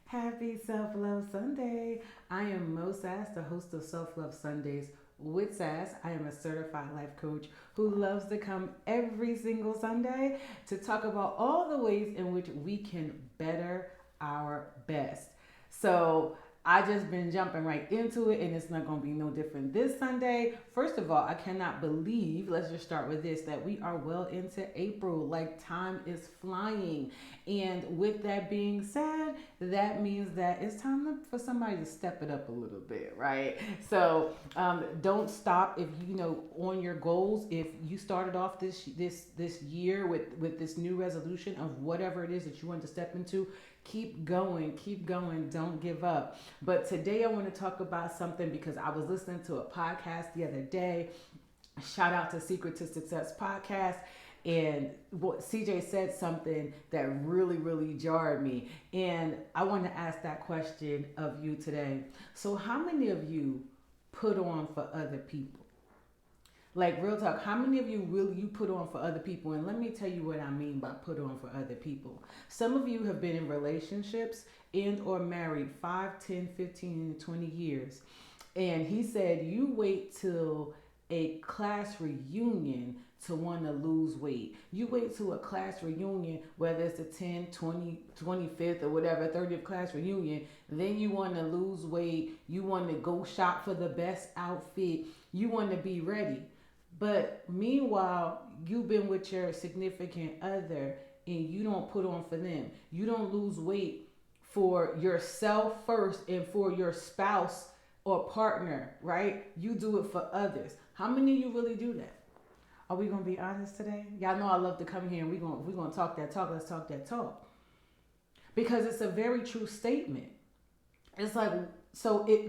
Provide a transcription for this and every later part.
Happy Self Love Sunday. I am Sass, the host of Self Love Sundays with Sass. I am a certified life coach who loves to come every single Sunday to talk about all the ways in which we can better our best. So, I just been jumping right into it, and it's not going to be no different this Sunday. First of all, I cannot believe, let's just start with this, that we are well into April. Like, time is flying. And with that being said, that means that it's time for somebody to step it up a little bit, right? So don't stop if you know on your goals. If you started off this year with this new resolution of whatever it is that you want to step into, keep going, don't give up. But today I want to talk about something because I was listening to a podcast the other day. Shout out to Secret to Success podcast. And what CJ said something that really jarred me. And I want to ask that question of you today. So how many of you put on for other people? Like real talk, how many of you really you put on for other people? And let me tell you what I mean by put on for other people. Some of you have been in relationships and or married 5, 10, 15, 20 years. And he said you wait till a class reunion to want to lose weight. You wait to a class reunion, whether it's a 10, 20, 25th or whatever, 30th class reunion, then you want to lose weight. You want to go shop for the best outfit. You want to be ready. But meanwhile, you've been with your significant other and you don't put on for them. You don't lose weight for yourself first and for your spouse or partner, right? You do it for others. How many of you really do that? Are we gonna be honest today? Y'all know I love to come here and we're gonna talk that talk. Let's talk that talk. Because it's a very true statement. It's like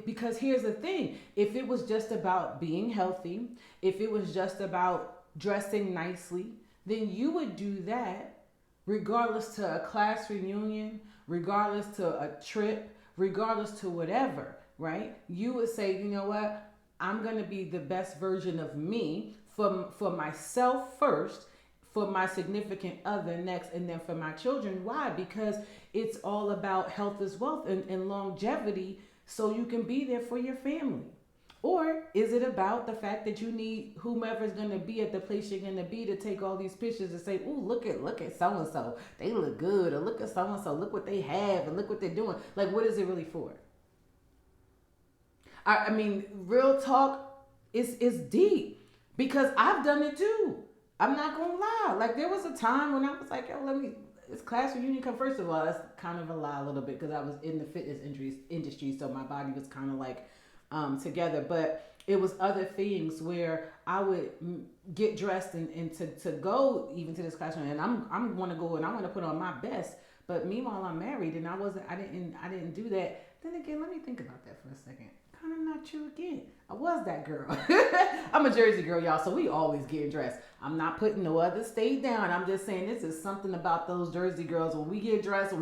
because here's the thing. If it was just about being healthy, if it was just about dressing nicely, then you would do that regardless to a class reunion, regardless to a trip, regardless to whatever, right? You would say, you know what? I'm gonna be the best version of me for myself first, for my significant other next, and then for my children. Why? Because it's all about health is wealth and longevity so you can be there for your family. Or is it about the fact that you need whomever's going to be at the place you're going to be to take all these pictures and say, "Ooh, look at so and so, they look good," or "Look at so and so, look what they have, and look what they're doing." Like, what is it really for? I mean, real talk is deep because I've done it too. I'm not gonna lie. Like there was a time when I was like, "Yo, it's class reunion come." First of all, that's kind of a lie a little bit because I was in the fitness industry, so my body was kind of like together. But it was other things where I would get dressed and to go even to this classroom, and I'm want to go and I want to put on my best. But meanwhile, I'm married, and I didn't do that. Then again, let me think about that for a second. Kind of not true again. I was that girl. I'm a Jersey girl, y'all, so we always get dressed. I'm not putting no other state down. I'm just saying this is something about those Jersey girls. When we get dressed,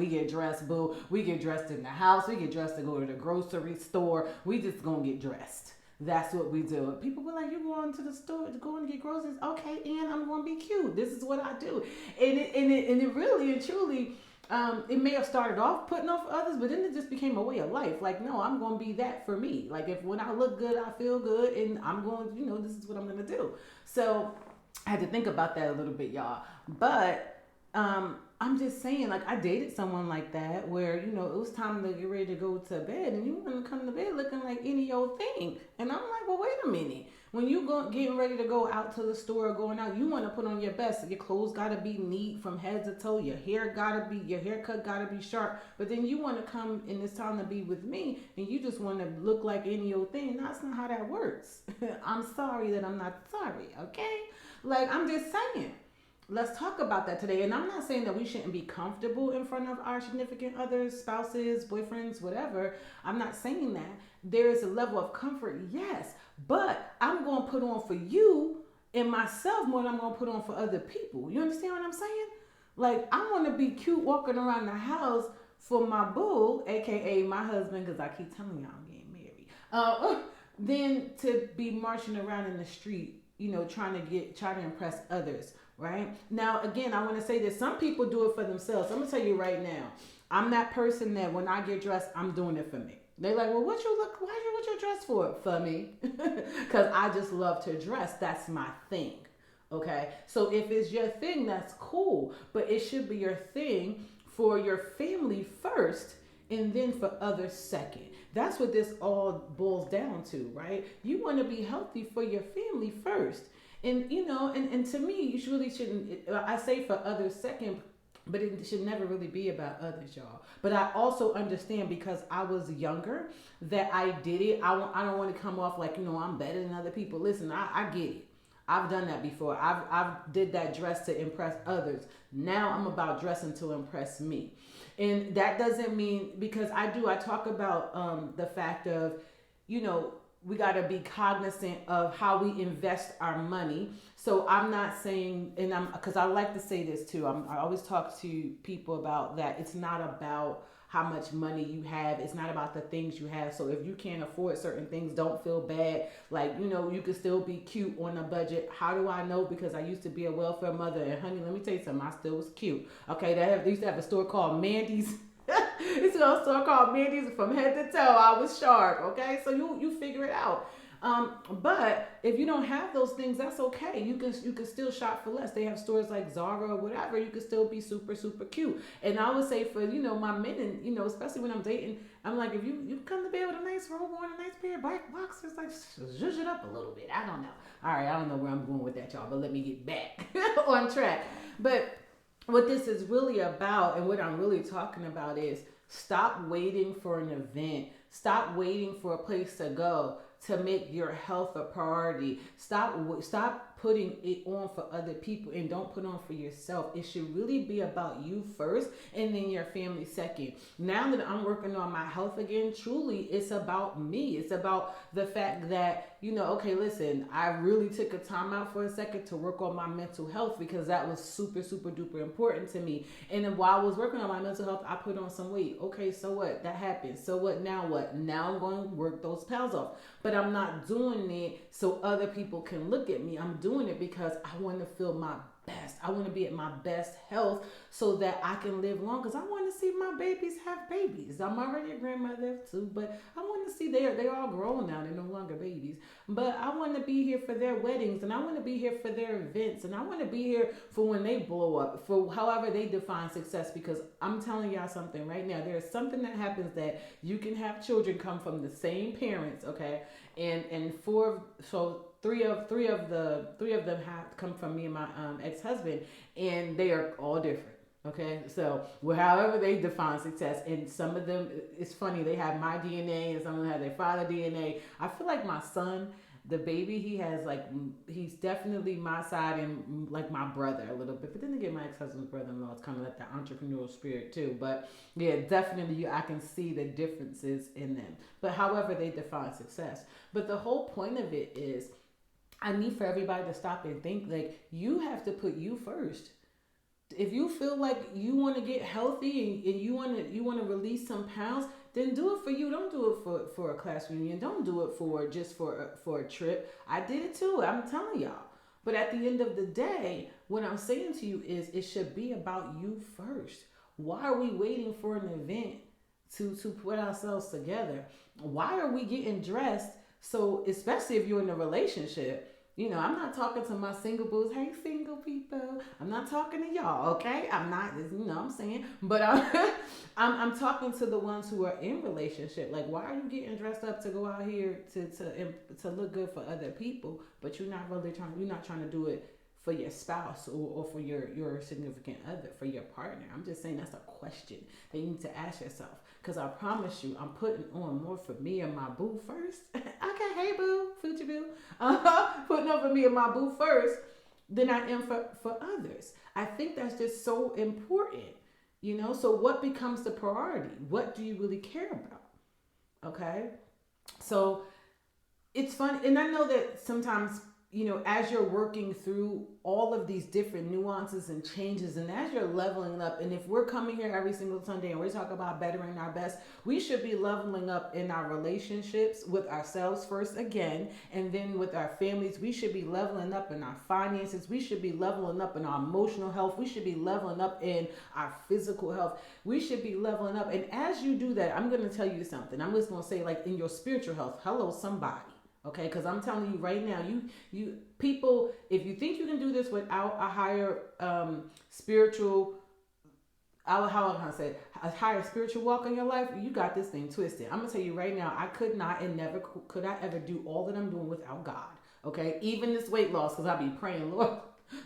boo. We get dressed in the house. We get dressed to go to the grocery store. We just gonna get dressed. That's what we do. People be like, "You going to the store to go and get groceries?" Okay, and I'm gonna be cute. This is what I do. And it really and truly, it may have started off putting off for others, but then it just became a way of life. Like, no, I'm going to be that for me. Like, if when I look good, I feel good, and I'm going, this is what I'm going to do. So I had to think about that a little bit, y'all. But I'm just saying, like, I dated someone like that where, it was time to get ready to go to bed, and you want to come to bed looking like any old thing. And I'm like, well, wait a minute. When you getting ready to go out to the store or going out, you want to put on your best. Your clothes got to be neat from head to toe. Your haircut got to be sharp. But then you want to come and it's time to be with me, and you just want to look like any old thing. That's not how that works. I'm sorry that I'm not sorry, okay? Like, I'm just saying. Let's talk about that today. And I'm not saying that we shouldn't be comfortable in front of our significant others, spouses, boyfriends, whatever. I'm not saying that. There is a level of comfort, yes. But I'm going to put on for you and myself more than I'm going to put on for other people. You understand what I'm saying? Like, I want to be cute walking around the house for my boo, a.k.a. my husband, because I keep telling y'all I'm getting married. Then to be marching around in the street, trying to impress others. Right? Now, again, I want to say that some people do it for themselves. I'm going to tell you right now. I'm that person that when I get dressed, I'm doing it for me. They like, well, what you dressed for me? Because I just love to dress. That's my thing. Okay. So if it's your thing, that's cool. But it should be your thing for your family first and then for others second. That's what this all boils down to, right? You want to be healthy for your family first. And and to me, you really shouldn't. I say for others second, but it should never really be about others, y'all. But I also understand because I was younger that I did it. I don't want to come off like I'm better than other people. Listen, I get it. I've done that before. I've did that dress to impress others. Now I'm about dressing to impress me, and that doesn't mean because I talk about the fact of you know we got to be cognizant of how we invest our money. So I'm not saying, and I'm because I like to say this too. I always talk to people about that. It's not about how much money you have. It's not about the things you have. So if you can't afford certain things, don't feel bad. Like, you can still be cute on a budget. How do I know? Because I used to be a welfare mother. And honey, let me tell you something. I still was cute. Okay, they used to have a store called Mandy's. It's a store called Mandy's. From head to toe, I was sharp. Okay, so you figure it out. But if you don't have those things, that's okay. You can still shop for less. They have stores like Zara or whatever. You can still be super super cute. And I would say for my men and especially when I'm dating, I'm like if you come to bed with a nice robe on, a nice pair of black boxers, like zhuzh it up a little bit. I don't know. All right, I don't know where I'm going with that, y'all. But let me get back on track. But what this is really about and what I'm really talking about is stop waiting for an event. Stop waiting for a place to go to make your health a priority. Stop putting it on for other people and don't put on for yourself. It should really be about you first and then your family second. Now that I'm working on my health again, truly it's about me. It's about the fact that okay, listen, I really took a time out for a second to work on my mental health because that was super super duper important to me. And then while I was working on my mental health, I put on some weight. Okay, so what? That happened. So what? Now I'm going to work those pounds off. But I'm not doing it so other people can look at me. I'm doing it because I want to feel my best. I want to be at my best health so that I can live long because I want to see my babies have babies. I'm already a grandmother too, but I want to see they're all grown now. They're no longer babies. But I want to be here for their weddings and I want to be here for their events and I want to be here for when they blow up, for however they define success because I'm telling y'all something right now. There's something that happens that you can have children come from the same parents, okay? And three of them have come from me and my ex-husband, and they are all different. Okay, so however they define success, and some of them, it's funny, they have my DNA, and some of them have their father DNA. I feel like my son, the baby, he's definitely my side and like my brother a little bit. But then again, my ex-husband's brother-in-law is kind of like the entrepreneurial spirit too. But yeah, definitely I can see the differences in them. But however they define success. But the whole point of it is, I need for everybody to stop and think like you have to put you first. If you feel like you want to get healthy and you want to release some pounds, then do it for you. Don't do it for a class reunion. Don't do it for a trip. I did it too. I'm telling y'all. But at the end of the day, what I'm saying to you is it should be about you first. Why are we waiting for an event to put ourselves together? Why are we getting dressed? So especially if you're in a relationship, I'm not talking to my single boos. Hey, single people. I'm not talking to y'all, okay? I'm not, what I'm saying. But I'm talking to the ones who are in relationship. Like, why are you getting dressed up to go out here to look good for other people, but you're not trying to do it for your spouse or for your significant other, for your partner? I'm just saying that's a question that you need to ask yourself. Because I promise you, I'm putting on more for me and my boo first. Okay, hey boo, future boo. Putting on for me and my boo first than I am for others. I think that's just so important. So what becomes the priority? What do you really care about? Okay? So it's funny. And I know that sometimes as you're working through all of these different nuances and changes, and as you're leveling up, and if we're coming here every single Sunday and we're talking about bettering our best, we should be leveling up in our relationships with ourselves first again, and then with our families. We should be leveling up in our finances. We should be leveling up in our emotional health. We should be leveling up in our physical health. We should be leveling up. And as you do that, I'm going to tell you something. I'm just going to say, like, in your spiritual health, hello, somebody. Okay, because I'm telling you right now, you people, if you think you can do this without a higher spiritual, how can I say it, a higher spiritual walk in your life, you got this thing twisted. I'm gonna tell you right now, I could not and never could I ever do all that I'm doing without God. Okay, even this weight loss, because I'll be praying,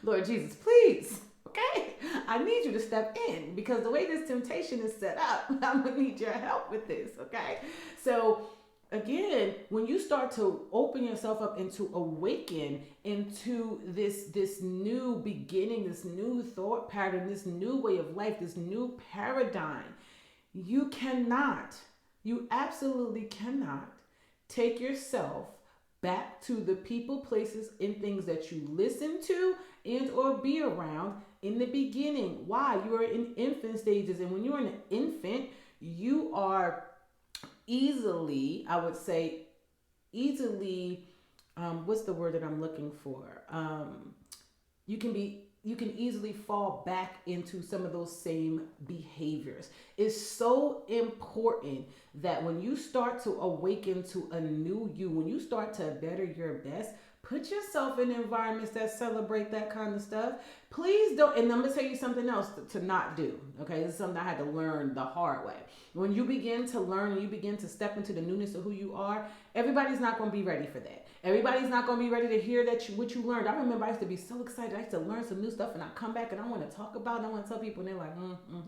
Lord Jesus, please. Okay, I need you to step in, because the way this temptation is set up, I'm gonna need your help with this. Okay, so again, when you start to open yourself up and to awaken into this new beginning, this new thought pattern, this new way of life, this new paradigm, you absolutely cannot take yourself back to the people, places, and things that you listen to and or be around in the beginning. Why? You are in infant stages, and when you're an infant, you are easily, I would say, what's the word that I'm looking for? You can easily fall back into some of those same behaviors. It's so important that when you start to awaken to a new you, when you start to better your best, put yourself in environments that celebrate that kind of stuff. Please don't, and I'm going to tell you something else to not do. Okay, this is something I had to learn the hard way. When you begin to learn and you begin to step into the newness of who you are, everybody's not going to be ready for that. Everybody's not going to be ready to hear what you learned. I remember I used to be so excited. I used to learn some new stuff, and I come back and I want to talk about it. I want to tell people, and they're like,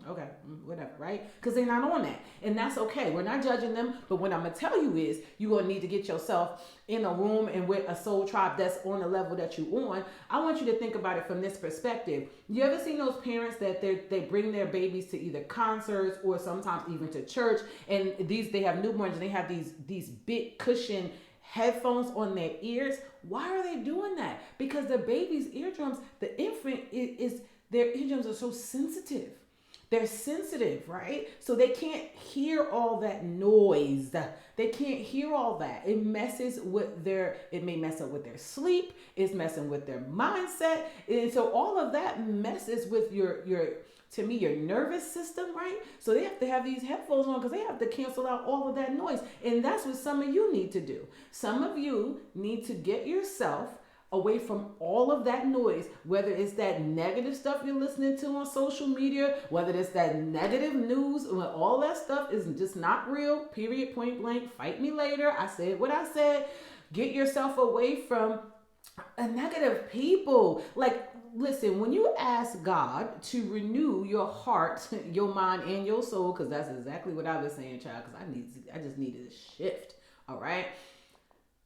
okay, whatever, right? Because they're not on that. And that's okay. We're not judging them. But what I'm going to tell you is you're going to need to get yourself in a room and with a soul tribe that's on the level that you're on. I want you to think about it from this perspective. You ever seen those parents that they bring their babies to either concerts or sometimes even to church, and they have newborns and they have these big cushion headphones on their ears? Why are they doing that? Because the baby's eardrums, the infant is their eardrums are so sensitive. They're sensitive, right? So they can't hear all that noise. They can't hear all that. It may mess up with their sleep. It's messing with their mindset. And so all of that messes with your nervous system, right? So they have to have these headphones on because they have to cancel out all of that noise. And that's what some of you need to do. Some of you need to get yourself away from all of that noise, whether it's that negative stuff you're listening to on social media, whether it's that negative news, when all that stuff is just not real, period, point blank, fight me later. I said what I said. Get yourself away from negative people. Like, listen, when you ask God to renew your heart, your mind, and your soul, because that's exactly what I was saying, child, because I just needed a shift, all right?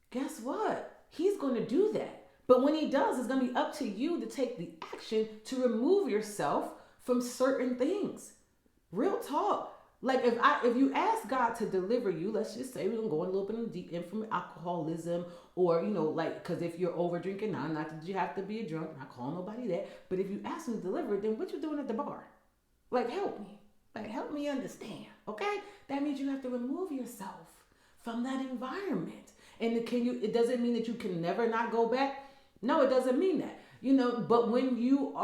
Guess what? He's going to do that. But when he does, it's going to be up to you to take the action to remove yourself from certain things. Real talk. Like if you ask God to deliver you, let's just say we're going to go a little bit deep in from alcoholism, or, because if you're over drinking, not that you have to be a drunk, not calling nobody that, but if you ask him to deliver, then what you doing at the bar? Like, help me. Like, help me understand, okay? That means you have to remove yourself from that environment. And it doesn't mean that you can never not go back. No, it doesn't mean that, but when you've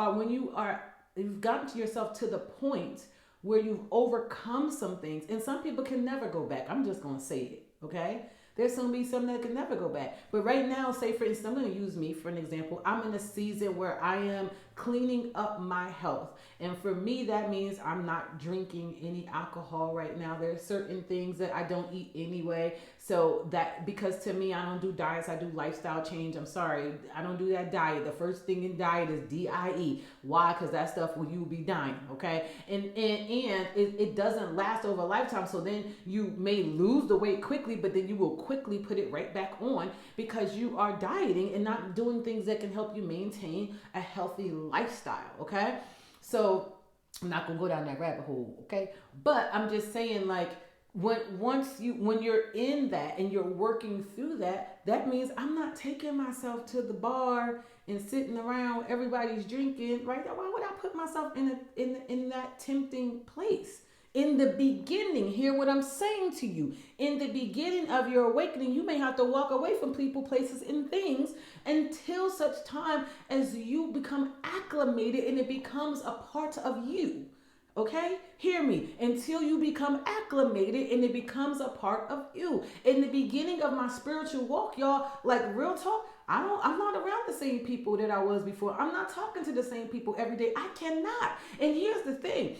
gotten to yourself to the point where you've overcome some things, and some people can never go back. I'm just going to say it. Okay. There's going to be some that can never go back. But right now, say for instance, I'm going to use me for an example. I'm in a season where I am cleaning up my health. And for me, that means I'm not drinking any alcohol right now. There are certain things that I don't eat anyway. So because to me, I don't do diets, I do lifestyle change. I'm sorry, I don't do that diet. The first thing in diet is DIE. Why? Because that stuff will you will be dying, okay? And it doesn't last over a lifetime. So then you may lose the weight quickly, but then you will quickly put it right back on because you are dieting and not doing things that can help you maintain a healthy lifestyle, okay? So I'm not gonna go down that rabbit hole, okay? But I'm just saying, like, when you're in that and you're working through that, that means I'm not taking myself to the bar and sitting around, everybody's drinking, right? Why would I put myself in that tempting place? In the beginning, hear what I'm saying to you. In the beginning of your awakening, you may have to walk away from people, places, and things until such time as you become acclimated and it becomes a part of you. Okay? Hear me. Until you become acclimated and it becomes a part of you. In the beginning of my spiritual walk, y'all, like real talk, I'm not around the same people that I was before. I'm not talking to the same people every day. I cannot. And here's the thing.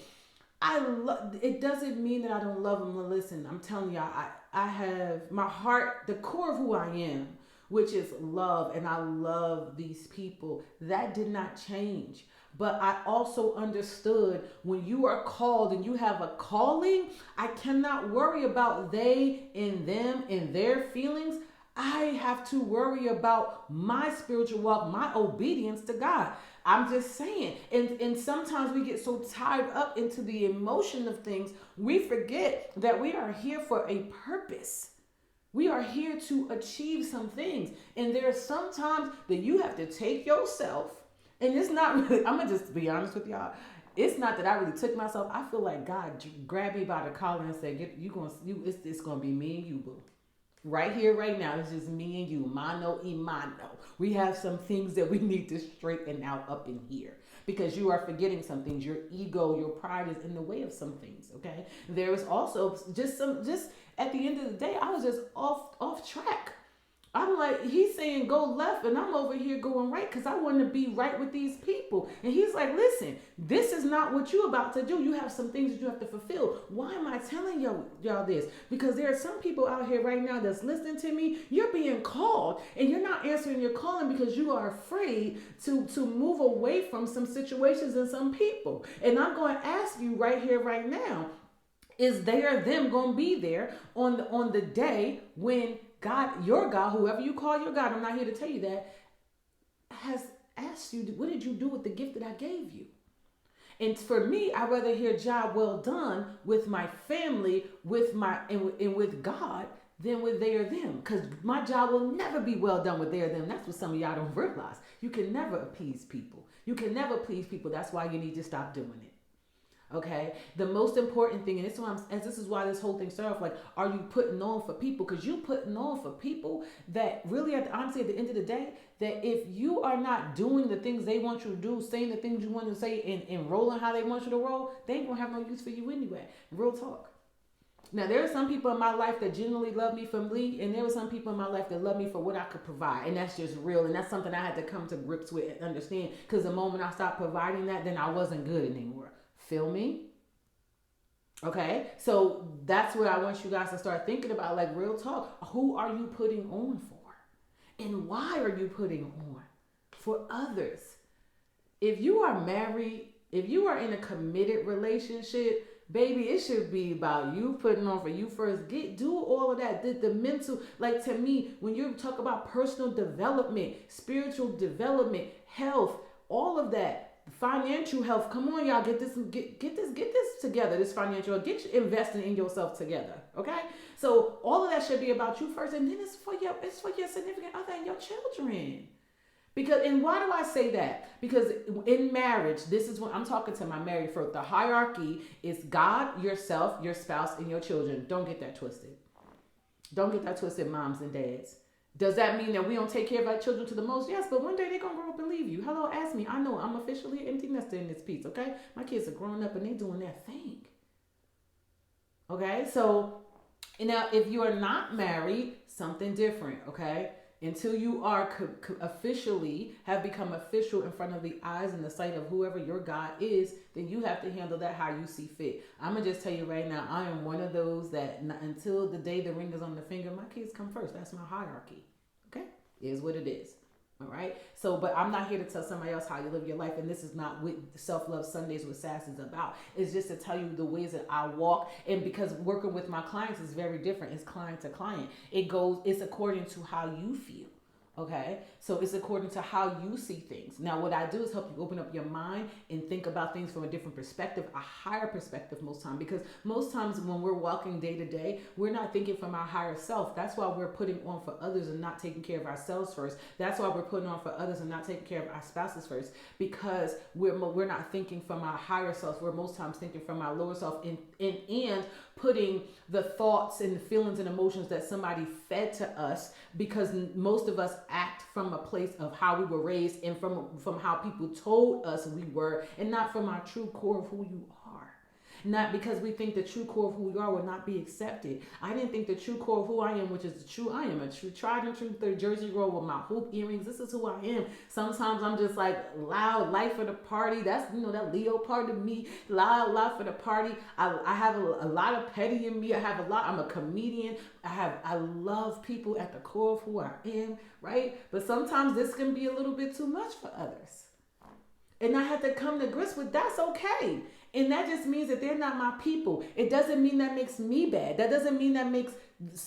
It doesn't mean that I don't love them. Listen, I'm telling y'all, I have my heart, the core of who I am, which is love, and I love these people. That did not change. But I also understood when you are called and you have a calling, I cannot worry about they and them and their feelings. I have to worry about my spiritual walk, my obedience to God. I'm just saying. And sometimes we get so tied up into the emotion of things, we forget that we are here for a purpose. We are here to achieve some things. And there are some times that you have to take yourself, and it's not really, I'm going to just be honest with y'all. It's not that I really took myself. I feel like God grabbed me by the collar and said, it's going to be me and you, boo. Right here, right now, it's just me and you, mano y mano. We have some things that we need to straighten out up in here because you are forgetting some things. Your ego, your pride is in the way of some things, okay? There is also just at the end of the day, I was just off track. I'm like, he's saying go left and I'm over here going right because I want to be right with these people. And he's like, listen, this is not what you're about to do. You have some things that you have to fulfill. Why am I telling y'all this? Because there are some people out here right now that's listening to me. You're being called and you're not answering your calling because you are afraid to move away from some situations and some people. And I'm going to ask you right here, right now, is them going to be there on the day when God, your God, whoever you call your God, I'm not here to tell you that, has asked you, what did you do with the gift that I gave you? And for me, I'd rather hear job well done with my family, with with God, than with they or them. Because my job will never be well done with they or them. That's what some of y'all don't realize. You can never appease people. You can never please people. That's why you need to stop doing it. Okay, the most important thing, and this is why this whole thing started off like, are you putting on for people? Because you putting on for people that really, honestly, at the end of the day, that if you are not doing the things they want you to do, saying the things you want to say, and rolling how they want you to roll, they ain't gonna have no use for you anyway. Real talk. Now, there are some people in my life that genuinely love me for me, and there were some people in my life that love me for what I could provide, and that's just real, and that's something I had to come to grips with and understand, because the moment I stopped providing that, then I wasn't good anymore. Feel me? Okay, so that's what I want you guys to start thinking about, like real talk. Who are you putting on for? And why are you putting on for others? If you are married, if you are in a committed relationship, baby, it should be about you putting on for you first. Do all of that. The mental, like to me, when you talk about personal development, spiritual development, health, all of that. Financial health, come on, y'all, get this together. This financial, get you investing in yourself together. Okay, so all of that should be about you first, and then it's for your significant other and your children. And why do I say that? Because in marriage, this is when I'm talking to my married folk. The hierarchy is God, yourself, your spouse, and your children. Don't get that twisted. Don't get that twisted, moms and dads. Does that mean that we don't take care of our children to the most? Yes, but one day they're going to grow up and leave you. Hello, ask me. I know I'm officially an empty nester in this piece, okay? My kids are growing up and they're doing their thing. Okay, so now if you are not married, something different, okay? Until you are officially have become official in front of the eyes and the sight of whoever your God is, then you have to handle that how you see fit. I'm going to just tell you right now, I am one of those that until the day the ring is on the finger, my kids come first. That's my hierarchy. Okay? It is what it is. All right? So, but I'm not here to tell somebody else how you live your life, and this is not what Self-Love Sundays with Sass is about. It's just to tell you the ways that I walk, and because working with my clients is very different. It's client to client. It's according to how you feel. Okay, so it's according to how you see things. Now, what I do is help you open up your mind and think about things from a different perspective, a higher perspective most times. Because most times when we're walking day to day, we're not thinking from our higher self. That's why we're putting on for others and not taking care of ourselves first. That's why we're putting on for others and not taking care of our spouses first. Because we're not thinking from our higher self. We're most times thinking from our lower self, and putting the thoughts and the feelings and emotions that somebody fed to us, because most of us act from a place of how we were raised and from how people told us we were, and not from our true core of who you are. Not because we think the true core of who we are will not be accepted. I didn't think the true core of who I am, which is the true I am, a true tried and true third Jersey girl with my hoop earrings. This is who I am. Sometimes I'm just like loud, life for the party. That's, that Leo part of me, loud for the party. I have a lot of petty in me. I'm a comedian. I love people at the core of who I am, right? But sometimes this can be a little bit too much for others. And I have to come to grips with that's okay. And that just means that they're not my people. It doesn't mean that makes me bad. That doesn't mean that makes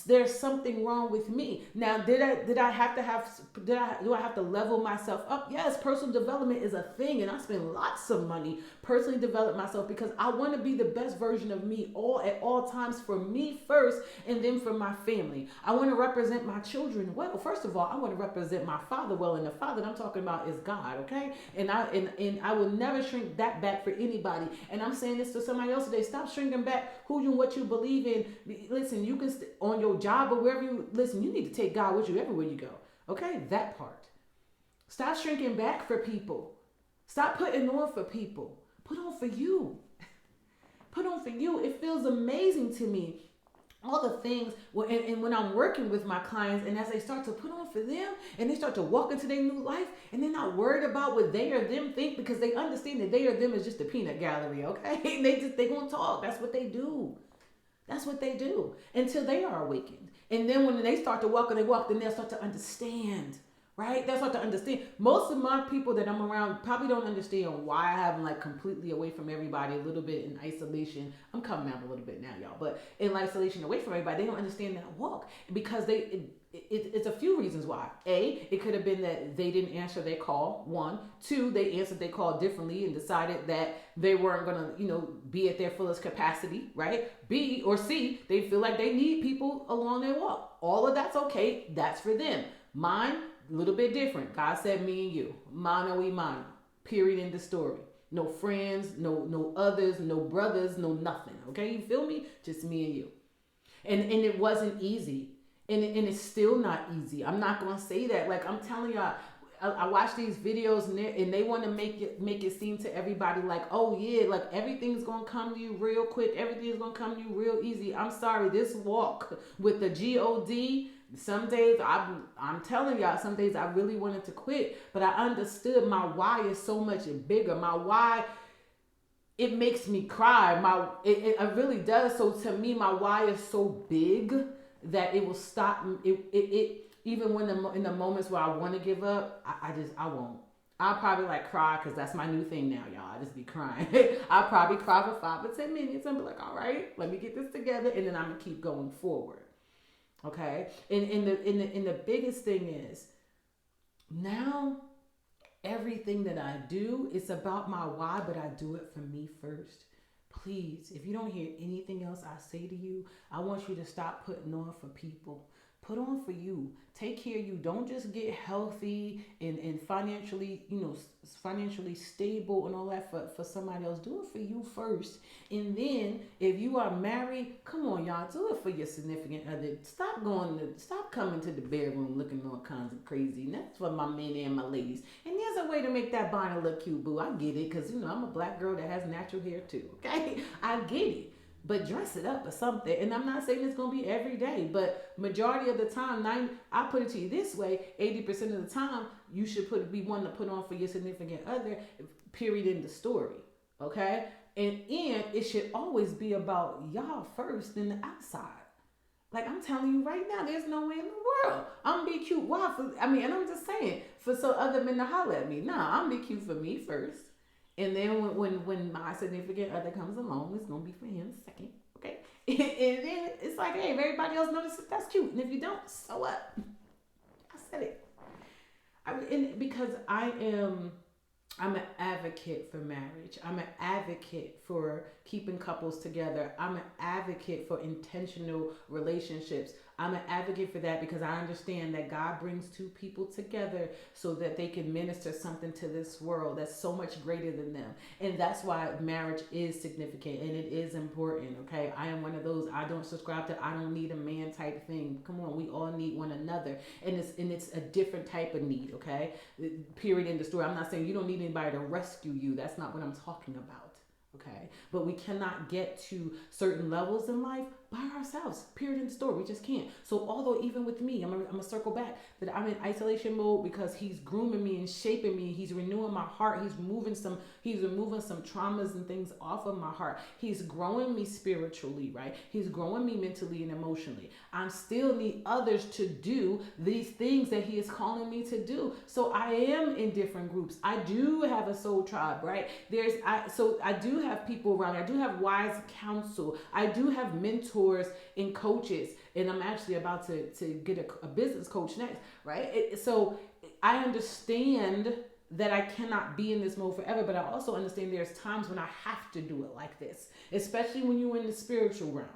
there's something wrong with me. Now, do I have to level myself up? Yes, personal development is a thing, and I spend lots of money personally develop myself because I want to be the best version of me at all times, for me first, and then for my family. I want to represent my children well. First of all, I want to represent my father well, and the father that I'm talking about is God, okay? And I will never shrink that back for anybody. And I'm saying this to somebody else today. Stop shrinking back who you and what you believe in. Listen, you can on your job or wherever you listen, you need to take God with you everywhere you go. Okay? That part. Stop shrinking back for people. Stop putting on for people. Put on for you. Put on for you. It feels amazing to me. All the things, and when I'm working with my clients, and as they start to put on for them, and they start to walk into their new life, and they're not worried about what they or them think, because they understand that they or them is just a peanut gallery, okay? They gonna talk. That's what they do. That's what they do until they are awakened. And then when they start to walk and they walk, then they'll start to understand. Right? That's what to understand. Most of my people that I'm around probably don't understand why I have them like completely away from everybody, a little bit in isolation. I'm coming out a little bit now, y'all, but in isolation away from everybody, they don't understand that walk because it's a few reasons why. A, it could have been that they didn't answer their call. 1, 2, they answered their call differently and decided that they weren't gonna, be at their fullest capacity, right? B or C, they feel like they need people along their walk. All of that's okay. That's for them. Mine, a little bit different. God said me and you. Mano y mano. Period in the story. No friends, no others, no brothers, no nothing. Okay, you feel me? Just me and you. And it wasn't easy. And it's still not easy. I'm not gonna say that. Like I'm telling y'all, I watch these videos and they want to make it seem to everybody like, oh yeah, like everything's gonna come to you real quick. Everything's gonna come to you real easy. I'm sorry, this walk with the God. Some days I'm telling y'all, some days I really wanted to quit, but I understood my why is so much bigger. My why, it makes me cry. It really does. So to me, my why is so big that it will stop. It even when in the moments where I want to give up, I won't. I'll probably like cry because that's my new thing now, y'all. I just be crying. I'll probably cry for 5 or 10 minutes and be like, all right, let me get this together, and then I'm gonna keep going forward. Okay, and the biggest thing is now everything that I do is about my why, but I do it for me first. Please, if you don't hear anything else I say to you, I want you to stop putting on for people. Put on for you. Take care of you. Don't just get healthy and financially, financially stable and all that for somebody else. Do it for you first. And then if you are married, come on, y'all, do it for your significant other. Stop coming to the bedroom looking all kinds of crazy. And that's for my men and my ladies. And there's a way to make that bonnet look cute, boo. I get it, because I'm a black girl that has natural hair too. Okay? I get it. But dress it up or something. And I'm not saying it's going to be every day, but majority of the time, I put it to you this way, 80% of the time, you should be one to put on for your significant other, period in the story. Okay? And it should always be about y'all first than the outside. Like I'm telling you right now, there's no way in the world I'm be cute. Why? And I'm just saying, for some other men to holler at me. Nah, I'm be cute for me first. And then when my significant other comes along, it's going to be for him second, okay? And then it's like, hey, if everybody else notices, that's cute. And if you don't, so what? I said it. because I'm an advocate for marriage. I'm an advocate for keeping couples together. I'm an advocate for intentional relationships. I'm an advocate for that because I understand that God brings two people together so that they can minister something to this world that's so much greater than them. And that's why marriage is significant and it is important, okay? I am one of those, I don't subscribe to I don't need a man type thing. Come on, we all need one another. And it's a different type of need, okay? Period in the story. I'm not saying you don't need anybody to rescue you. That's not what I'm talking about. Okay, but we cannot get to certain levels in life by ourselves. Period in the story. We just can't. So although even with me, I'm gonna circle back that I'm in isolation mode because he's grooming me and shaping me. He's renewing my heart. He's removing some traumas and things off of my heart. He's growing me spiritually, right? He's growing me mentally and emotionally. I still need others to do these things that he is calling me to do. So I am in different groups. I do have a soul tribe, right? So I do have people around me. I do have wise counsel. I do have mentors and coaches. And I'm actually about to get a business coach next, right? So I understand that I cannot be in this mode forever, but I also understand there's times when I have to do it like this, especially when you're in the spiritual realm.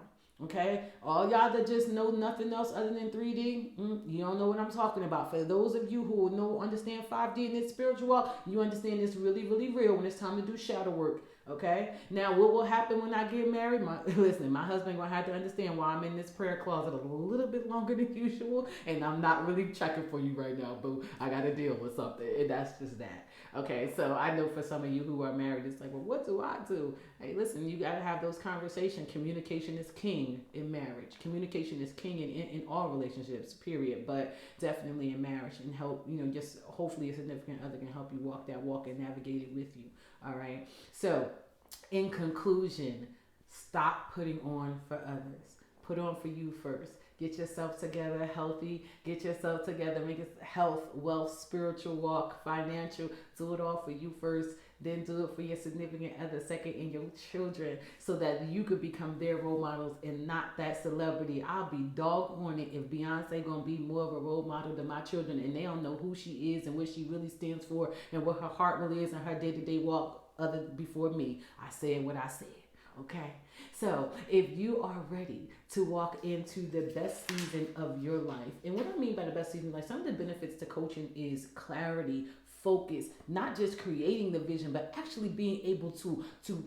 Okay, all y'all that just know nothing else other than 3D, you don't know what I'm talking about. For those of you who understand 5D and this spiritual walk, you understand this really, really real when it's time to do shadow work. Okay, now what will happen when I get married? My husband gonna have to understand why I'm in this prayer closet a little bit longer than usual, and I'm not really checking for you right now, boo. I gotta deal with something, and that's just that. Okay, so I know for some of you who are married, it's like, well, what do I do? Hey, listen, you gotta have those conversations. Communication is king in marriage. Communication is king in all relationships, period. But definitely in marriage, and help, just hopefully a significant other can help you walk that walk and navigate it with you. All right. So, in conclusion, stop putting on for others. Put on for you first. Get yourself together, healthy. Get yourself together. Make it health, wealth, spiritual walk, financial. Do it all for you first. Then do it for your significant other second and your children so that you could become their role models and not that celebrity. I'll be doggone it if Beyonce gonna be more of a role model than my children and they don't know who she is and what she really stands for and what her heart really is in her day-to-day walk other before me. I said what I said. Okay, so if you are ready to walk into the best season of your life, and what I mean by the best season of life, some of the benefits to coaching is clarity, focus, not just creating the vision, but actually being able to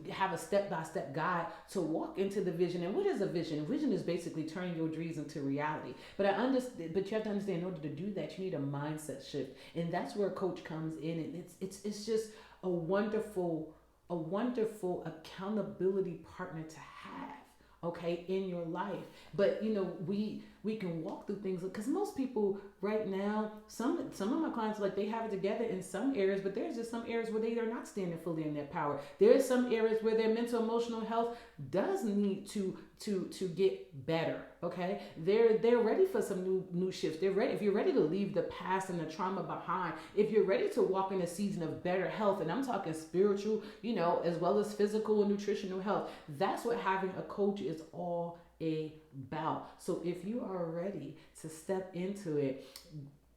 have a step-by-step guide to walk into the vision. And what is a vision? A vision is basically turning your dreams into reality. But but you have to understand, in order to do that, you need a mindset shift, and that's where a coach comes in, and it's just a wonderful accountability partner to have, okay, in your life. But we can walk through things because most people right now, some of my clients, like, they have it together in some areas, but there's just some areas where they are not standing fully in their power. There's some areas where their mental emotional health does need to get better. Okay, they're ready for some new shifts. They're ready. If you're ready to leave the past and the trauma behind, if you're ready to walk in a season of better health, and I'm talking spiritual, as well as physical and nutritional health, that's what having a coach is all about. So if you are ready to step into it,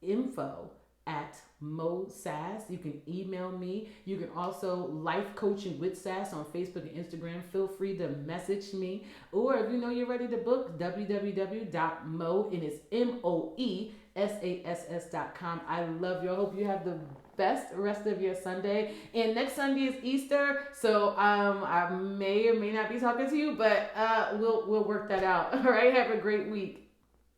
info at Mo Sass. You can email me. You can also life coaching with Sass on Facebook and Instagram. Feel free to message me. Or if you're ready to book, www.mo, and it's MOESASS.com. I love you. I hope you have the best rest of your Sunday. And next Sunday is Easter, so I may or may not be talking to you, but we'll work that out. All right. Have a great week.